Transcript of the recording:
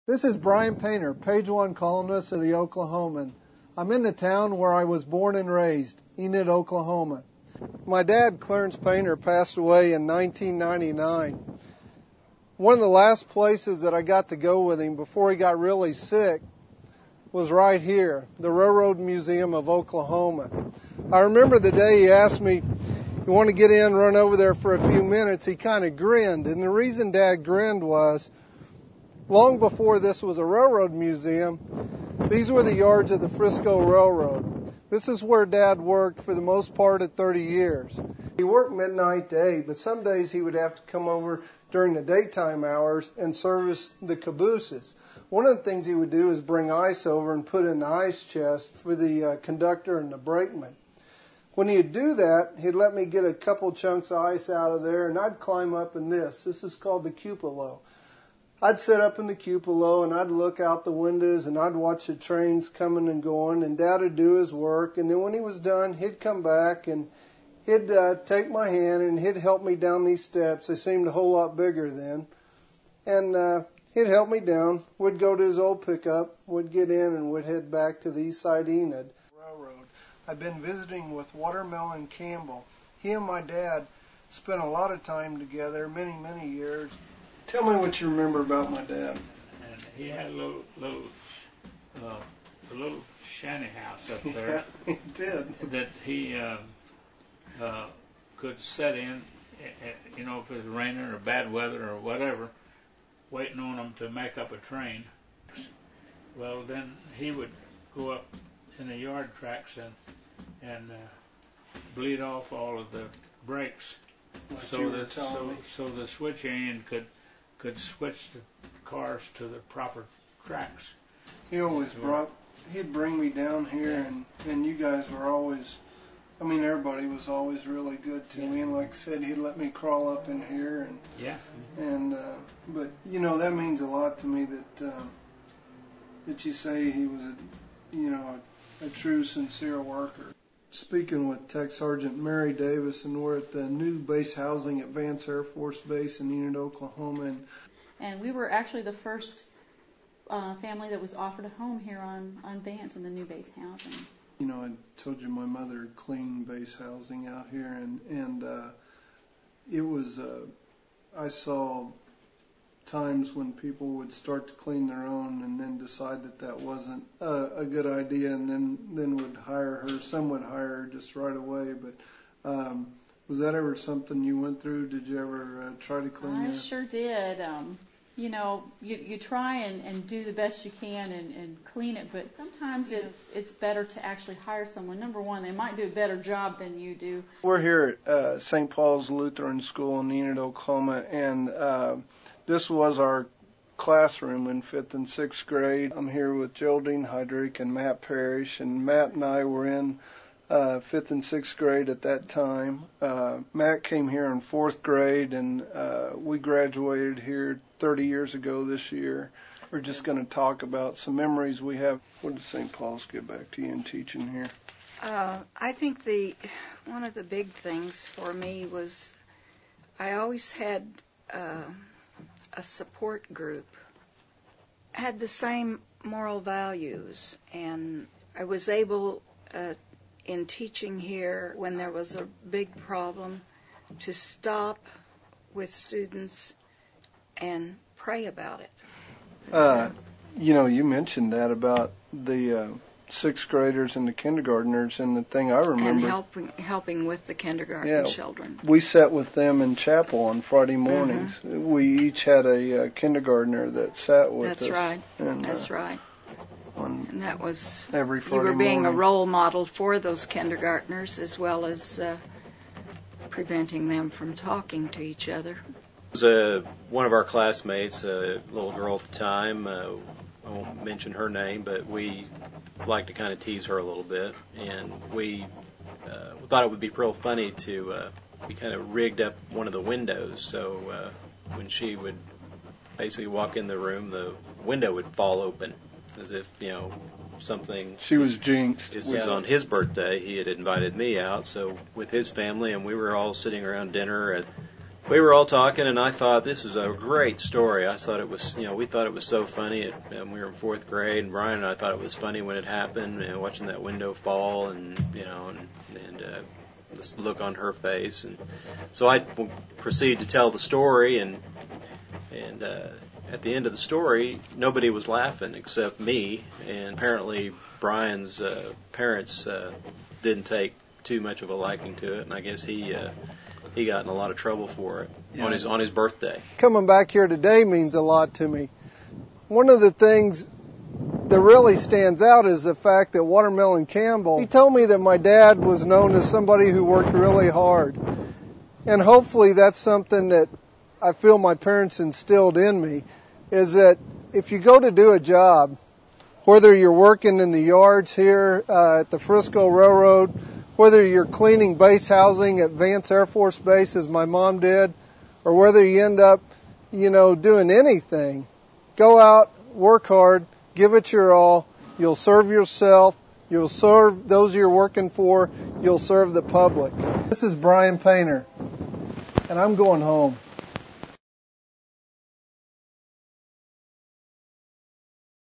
This is Brian Painter, page one columnist of the Oklahoman. I'm in the town where I was born and raised, Enid, Oklahoma. My dad, Clarence Painter, passed away in 1999. One of the last places that I got to go with him before he got really sick was right here, the Railroad Museum of Oklahoma. I remember the day he asked me, "You want to get in, run over there for a few minutes?" He kind of grinned, and the reason Dad grinned was, long before this was a railroad museum, these were the yards of the Frisco Railroad. This is where Dad worked for the most part of 30 years. He worked midnight to 8, but some days he would have to come over during the daytime hours and service the cabooses. One of the things he would do is bring ice over and put in the ice chest for the conductor and the brakeman. When he'd do that, he'd let me get a couple chunks of ice out of there, and I'd climb up in this. This is called the cupola. I'd sit up in the cupola and I'd look out the windows and I'd watch the trains coming and going, and Dad would do his work, and then when he was done, he'd come back and he'd take my hand and he'd help me down these steps. They seemed a whole lot bigger then. And he'd help me down. We'd go to his old pickup, we'd get in, and we'd head back to the East Side Enid Railroad. I've been visiting with Watermelon Campbell. He and my dad spent a lot of time together, many, many years. Tell me what you remember about my dad. And he had a little shanty house up there. Yeah, he did. That he could set in, if it was raining or bad weather or whatever, waiting on them to make up a train. Well, then he would go up in the yard tracks and bleed off all of the brakes, Like so the switch engine could switch the cars to the proper tracks. He always he'd bring me down here, and you guys were always, everybody was always really good to me, and like I said, he'd let me crawl up in here, but that means a lot to me that you say he was a true, sincere worker. Speaking with Tech Sergeant Mary Davis, and we're at the new base housing at Vance Air Force Base in Enid, Oklahoma. And we were actually the first family that was offered a home here on Vance in the new base housing. I told you my mother had cleaned base housing out here, and it was, I saw times when people would start to clean their own and then decide that wasn't a good idea, and then would hire her. Some would hire her just right away, but was that ever something you went through? Did you ever try to clean I that? sure did. You try and do the best you can and clean it, but sometimes it's better to actually hire someone. Number one, they might do a better job than you do. We're here at St. Paul's Lutheran School in Enid, Oklahoma, and this was our classroom in 5th and 6th grade. I'm here with Geraldine Heydrich and Matt Parrish, and Matt and I were in 5th and 6th grade at that time. Matt came here in 4th grade, and we graduated here 30 years ago this year. We're just going to talk about some memories we have. When did St. Paul's get back to you in teaching here? I think one of the big things for me was I always had a support group, had the same moral values, and I was able in teaching here when there was a big problem to stop with students and pray about it. You mentioned that about the 6th graders and the kindergartners, and the thing I remember... And helping with the kindergarten children. We sat with them in chapel on Friday mornings. Mm-hmm. We each had a kindergartner that sat with us. That's right. And, That's right. And that was... Every Friday you were being morning. A role model for those kindergartners, as well as preventing them from talking to each other. It was one of our classmates, a little girl at the time. I won't mention her name, but we liked to kind of tease her a little bit, and we thought it would be real funny we kind of rigged up one of the windows, so when she would basically walk in the room, the window would fall open, as if, something... She was jinxed. It was on his birthday. He had invited me out, so with his family, and we were all sitting around dinner we were all talking, and I thought this was a great story. I thought it was, we thought it was so funny. We were in fourth grade, and Brian and I thought it was funny when it happened, watching that window fall, and this look on her face. And so I proceeded to tell the story, and at the end of the story, nobody was laughing except me, and apparently Brian's parents didn't take too much of a liking to it, and I guess he got in a lot of trouble for it on his birthday. Coming back here today means a lot to me. One of the things that really stands out is the fact that Watermelon Campbell, he told me that my dad was known as somebody who worked really hard. And hopefully that's something that I feel my parents instilled in me, is that if you go to do a job, whether you're working in the yards here at the Frisco Railroad, whether you're cleaning base housing at Vance Air Force Base, as my mom did, or whether you end up, doing anything, go out, work hard, give it your all. You'll serve yourself. You'll serve those you're working for. You'll serve the public. This is Brian Painter, and I'm going home.